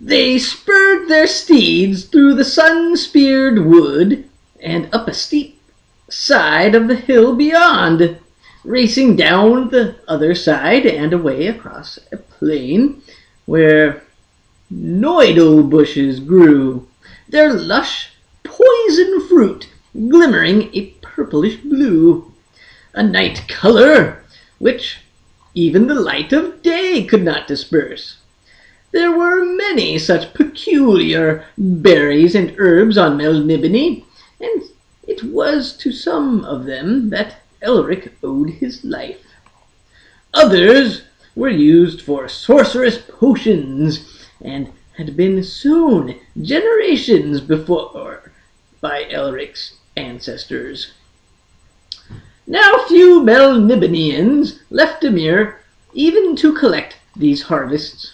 They spurred their steeds through the sun-speared wood and up a steep side of the hill beyond, racing down the other side and away across a plain where noidal bushes grew, their lush poison fruit glimmering a purplish blue, a night color which even the light of day could not disperse. There were many such peculiar berries and herbs on Melnibone, and it was to some of them that Elric owed his life. Others were used for sorcerous potions, and had been sown generations before by Elric's ancestors. Now few Melniboneans left Emir even to collect these harvests.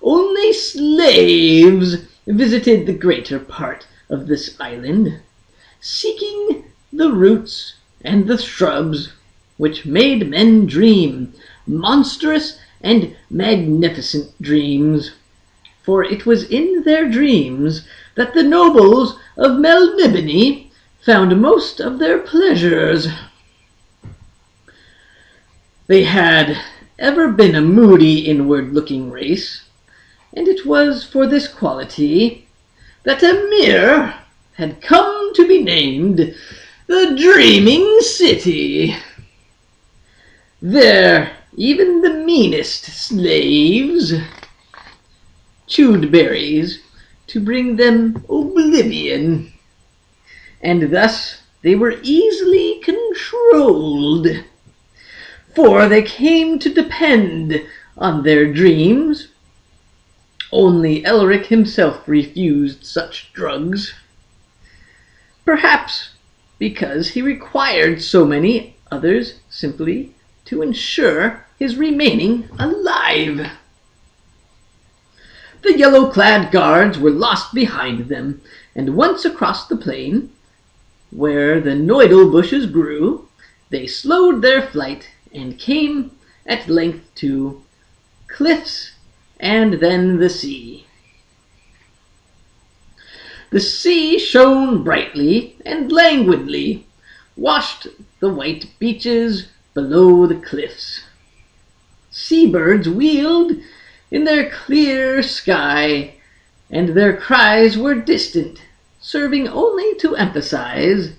Only slaves visited the greater part of this island, seeking the roots and the shrubs which made men dream monstrous and magnificent dreams. For it was in their dreams that the nobles of Melnibone found most of their pleasures. They had ever been a moody, inward-looking race, and it was for this quality that Emir had come to be named the Dreaming City. There, even the meanest slaves chewed berries to bring them oblivion, and thus they were easily controlled, for they came to depend on their dreams. Only Elric himself refused such drugs, perhaps because he required so many others simply to ensure his remaining alive. The yellow-clad guards were lost behind them, and once across the plain, where the noidal bushes grew, they slowed their flight and came at length to cliffs and then the sea. The sea shone brightly and languidly, washed the white beaches below the cliffs. Seabirds wheeled in their clear sky, and their cries were distant, serving only to emphasize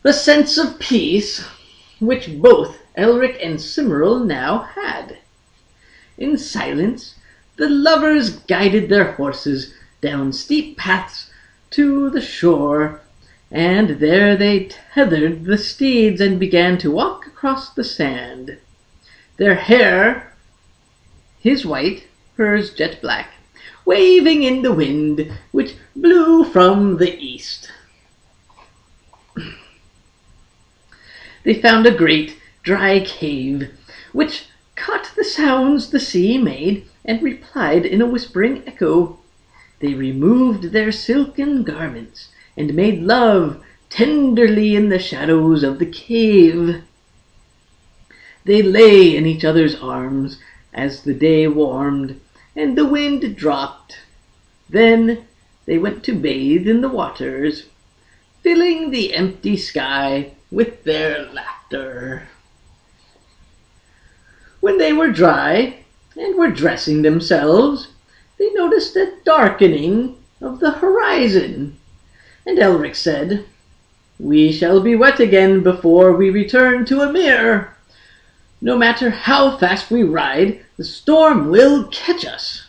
the sense of peace which both Elric and Cimmeril now had. In silence, the lovers guided their horses down steep paths to the shore, and there they tethered the steeds and began to walk across the sand. Their hair, his white, hers jet black, waving in the wind which blew from the east. They found a great dry cave, which caught the sounds the sea made and replied in a whispering echo. They removed their silken garments and made love tenderly in the shadows of the cave. They lay in each other's arms as the day warmed and the wind dropped. Then they went to bathe in the waters, filling the empty sky with their laughter. When they were dry and were dressing themselves, they noticed a darkening of the horizon, and Elric said, "We shall be wet again before we return to Emir. No matter how fast we ride, the storm will catch us."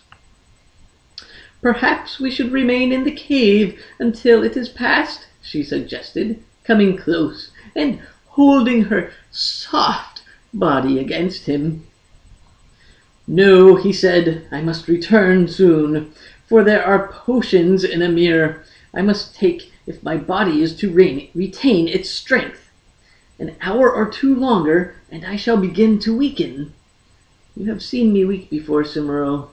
"Perhaps we should remain in the cave until it is past," she suggested, coming close and holding her soft body against him. "No," he said, "I must return soon, for there are potions in Emir I must take if my body is to retain its strength. An hour or two longer, and I shall begin to weaken. You have seen me weak before, Cimmeril."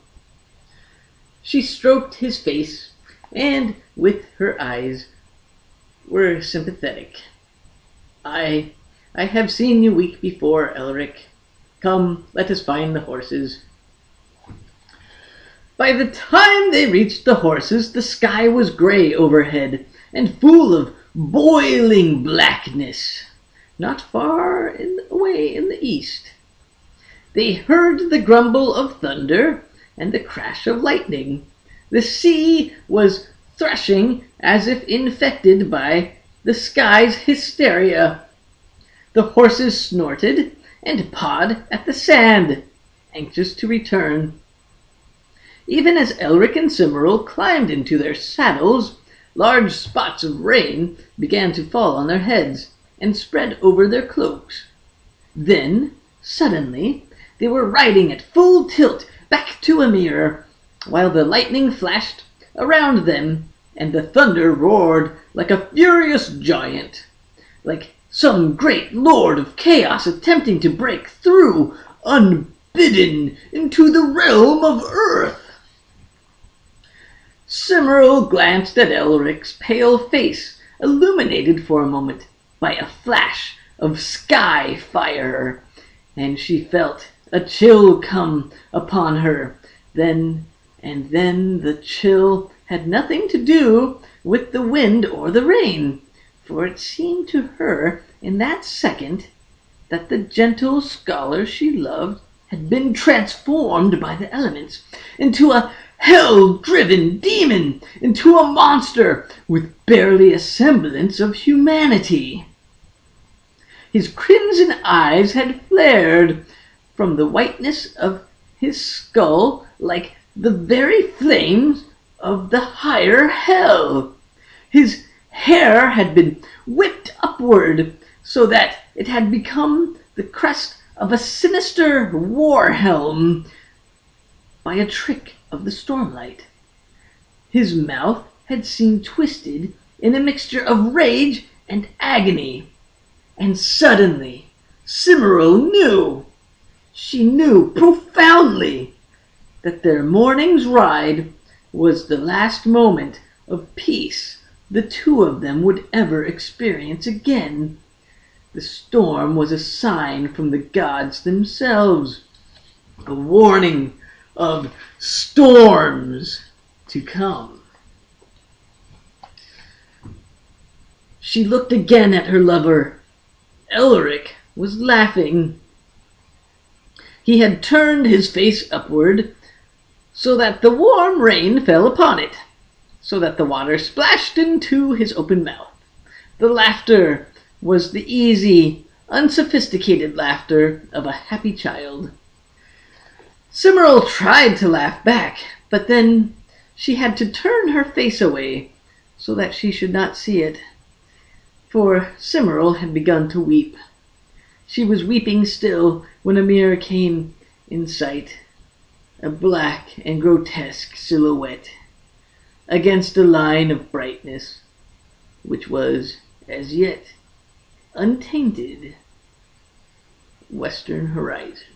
She stroked his face, and with her eyes were sympathetic. I have seen you weak before, Elric. Come, let us find the horses." By the time they reached the horses, the sky was gray overhead and full of boiling blackness, not far away in the east. They heard the grumble of thunder and the crash of lightning. The sea was threshing as if infected by the sky's hysteria. The horses snorted and pawed at the sand, anxious to return. Even as Elric and Cimmerl climbed into their saddles, large spots of rain began to fall on their heads and spread over their cloaks. Then, suddenly, they were riding at full tilt back to Ymir, while the lightning flashed around them and the thunder roared like a furious giant, like some great lord of chaos attempting to break through unbidden into the realm of earth. Cimmerl glanced at Elric's pale face, illuminated for a moment by a flash of sky fire, and she felt a chill come upon her. Then the chill had nothing to do with the wind or the rain, for it seemed to her in that second that the gentle scholar she loved had been transformed by the elements into a hell-driven demon, into a monster with barely a semblance of humanity. His crimson eyes had flared from the whiteness of his skull like the very flames of the higher hell. His hair had been whipped upward so that it had become the crest of a sinister war helm by a trick of the stormlight. His mouth had seemed twisted in a mixture of rage and agony. And suddenly, Cimmerl knew. She knew profoundly that their morning's ride was the last moment of peace the two of them would ever experience again. The storm was a sign from the gods themselves, a warning of storms to come. She looked again at her lover. Elric was laughing. He had turned his face upward so that the warm rain fell upon it, so that the water splashed into his open mouth. The laughter was the easy, unsophisticated laughter of a happy child. Cimmerl tried to laugh back, but then she had to turn her face away so that she should not see it, for Cimmerl had begun to weep. She was weeping still when Ymir came in sight, a black and grotesque silhouette against a line of brightness which was as yet untainted western horizon.